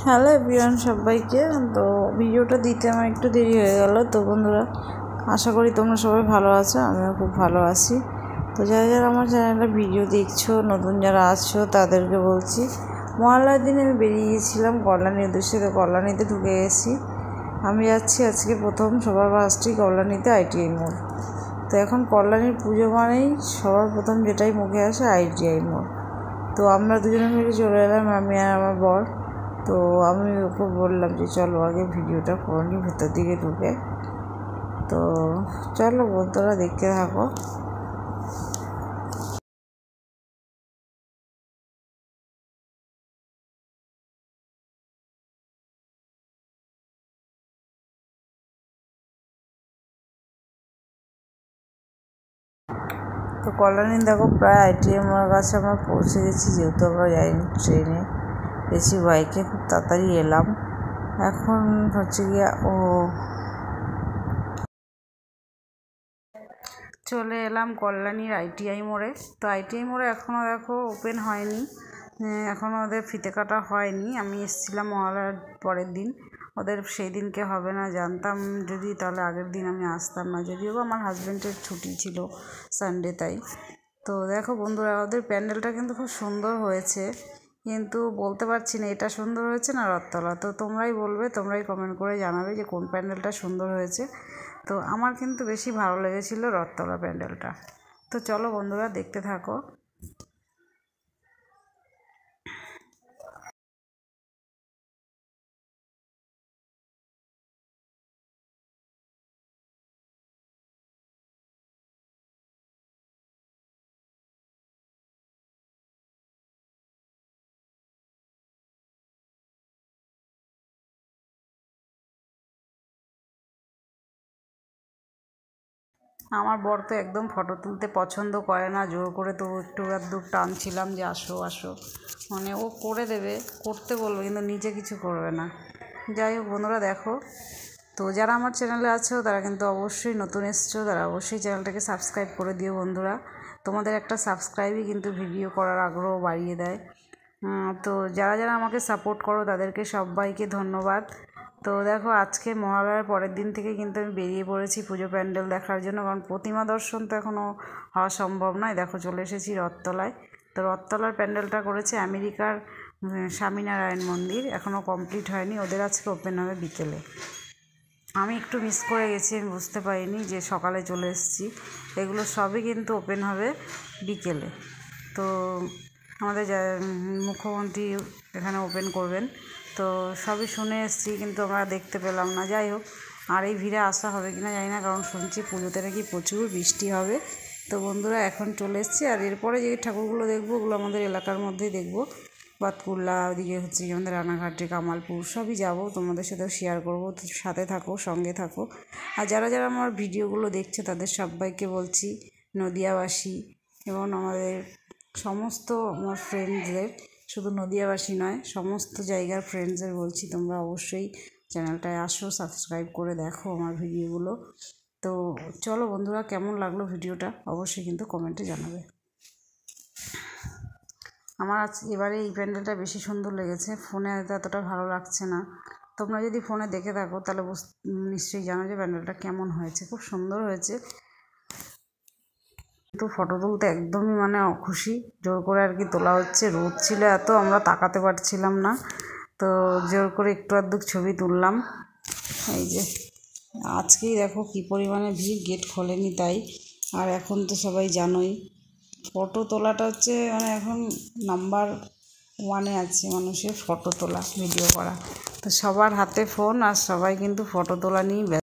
Hello everyone, সবাইকে। তো ভিডিওটা দিতে আমার একটু দেরি হয়ে গেল। তো বন্ধুরা, আশা করি তোমরা সবাই ভালো আছো, আমিও খুব ভালো আছি। তো যারা যারা আমার চ্যানেলে ভিডিও দেখছো, নতুন যারা আসছো, তাদেরকে বলছি, মহালয়ার দিন আমি বেরিয়ে গিয়েছিলাম কল্যাণীর উদ্দেশ্যে। তো কল্যাণীতে ঢুকে গেছি। আমি যাচ্ছি আজকে প্রথম সবার ফার্স্টেই কল্যাণীতে ITI মোড়। তো এখন কল্যাণীর পুজো মানেই সবার প্রথম যেটাই মুখে আসে ITI মোড়। তো আমরা দুজনে মিলে চলে এলাম, আমি আর আমার বর। তো আমি ওকে বললাম যে চলো আগে ভিডিওটা করে নিই ভেতর দিকে ঢুকে। তো চলো বন্ধুরা, দেখতে থাকো। তো কল্যাণী দেখো, প্রায় ITI মোড়ের কাছে আমরা পৌঁছে গেছি। যেহেতু আমরা যাইনি ট্রেনে, বেশি বাইকে, খুব তাড়াতাড়ি এলাম। এখন হচ্ছে গিয়া চলে এলাম কল্যাণীর ITI মোড়ে। তো ITI মোড়ে এখনও দেখো ওপেন হয়নি, এখনও ওদের ফিতে কাটা হয়নি। আমি এসেছিলাম মহালয়ার পরের দিন, ওদের সেই দিনকে হবে না। জানতাম যদি, তাহলে আগের দিন আমি আসতাম না, যদিও আমার হাজব্যান্ডের ছুটি ছিল সানডে, তাই। তো দেখো বন্ধুরা, ওদের প্যান্ডেলটা কিন্তু খুব সুন্দর হয়েছে, কিন্তু বলতে পারছি না এটা সুন্দর হয়েছে না রথতলা। তো তোমরাই বলবে, তোমরাই কমেন্ট করে জানাবে যে কোন প্যান্ডেলটা সুন্দর হয়েছে। তো আমার কিন্তু বেশি ভালো লেগেছিলো রথতলা প্যান্ডেলটা। তো চলো বন্ধুরা, দেখতে থাকো। আমার বর তো একদম ফটো তুলতে পছন্দ করে না, জোর করে তো একটু আধটু টানছিলাম যে আসো আসো, মানে ও করে দেবে, করতে বলবে, কিন্তু নিজে কিছু করবে না। যাই হোক বন্ধুরা, দেখো। তো যারা আমার চ্যানেলে আছো তারা কিন্তু অবশ্যই, নতুন এসছো তারা অবশ্যই চ্যানেলটাকে সাবস্ক্রাইব করে দিও বন্ধুরা। তোমাদের একটা সাবস্ক্রাইবই কিন্তু ভিডিও করার আগ্রহ বাড়িয়ে দেয়। তো যারা যারা আমাকে সাপোর্ট করো তাদেরকে সবাইকে ধন্যবাদ। তো দেখো, আজকে মহালয়ার পরের দিন থেকে কিন্তু আমি বেরিয়ে পড়েছি পুজো প্যান্ডেল দেখার জন্য, কারণ প্রতিমা দর্শন তো এখনও হওয়া সম্ভব নয়। দেখো, চলে এসেছি রথতলায়। তো রথতলার প্যান্ডেলটা করেছে আমেরিকার স্বামীনারায়ণ মন্দির, এখনও কমপ্লিট হয়নি। ওদের আজকে ওপেন হবে বিকেলে। আমি একটু মিস করে গেছি, আমি বুঝতে পারিনি যে সকালে চলে এসেছি। এগুলো সবই কিন্তু ওপেন হবে বিকেলে। তো আমাদের মুখ্যমন্ত্রী এখানে ওপেন করবেন। তো সবই শুনে এসেছি, কিন্তু আমরা দেখতে পেলাম না। যাই হোক, আর এই ভিড়ে আসা হবে কিনা জানি না, কারণ শুনছি পুজোতে নাকি প্রচুর বৃষ্টি হবে। তো বন্ধুরা, এখন চলে এসেছি। আর এরপরে যে ঠাকুরগুলো দেখবো, ওগুলো আমাদের এলাকার মধ্যেই দেখবো। বাতকুল্লা, ওদিকে হচ্ছে কি আমাদের রানাঘাটে, কামালপুর, সবই যাবো, তোমাদের সাথেও শেয়ার করবো। তো সাথে থাকো, সঙ্গে থাকো। আর যারা যারা আমার ভিডিওগুলো দেখছে তাদের সবাইকে বলছি, নদিয়াবাসী এবং আমাদের সমস্ত আমার ফ্রেন্ডসদের, শুধু নদিয়াবাসী নয়, সমস্ত জায়গার ফ্রেন্ডসদের বলছি, তোমরা অবশ্যই চ্যানেলটায় আসো, সাবস্ক্রাইব করে দেখো আমার ভিডিওগুলো। তো চলো বন্ধুরা, কেমন লাগলো ভিডিওটা অবশ্যই কিন্তু কমেন্টে জানাবে। আমার এবারে এই প্যান্ডেলটা বেশি সুন্দর লেগেছে, ফোনে হয়তো এতটা ভালো লাগছে না। তোমরা যদি ফোনে দেখে থাকো তাহলে নিশ্চয়ই জানো যে প্যান্ডেলটা কেমন হয়েছে, খুব সুন্দর হয়েছে। কিন্তু ফটো তুলতে একদমই মানে খুশি, জোর করে আর কি তোলা হচ্ছে। রোদ ছিল এত, আমরা তাকাতে পারছিলাম না। তো জোর করে একটু আধটু ছবি তুললাম। এই যে আজকেই দেখো কী পরিমাণে ভিড়, গেট খোলেনি তাই। আর এখন তো সবাই জানোই, ফটো তোলাটা হচ্ছে মানে এখন নাম্বার 1-এ আছে মানুষের, ফটো তোলা, ভিডিও করা। তো সবার হাতে ফোন, আর সবাই কিন্তু ফটো তোলা নিয়েই ব্যস্ত।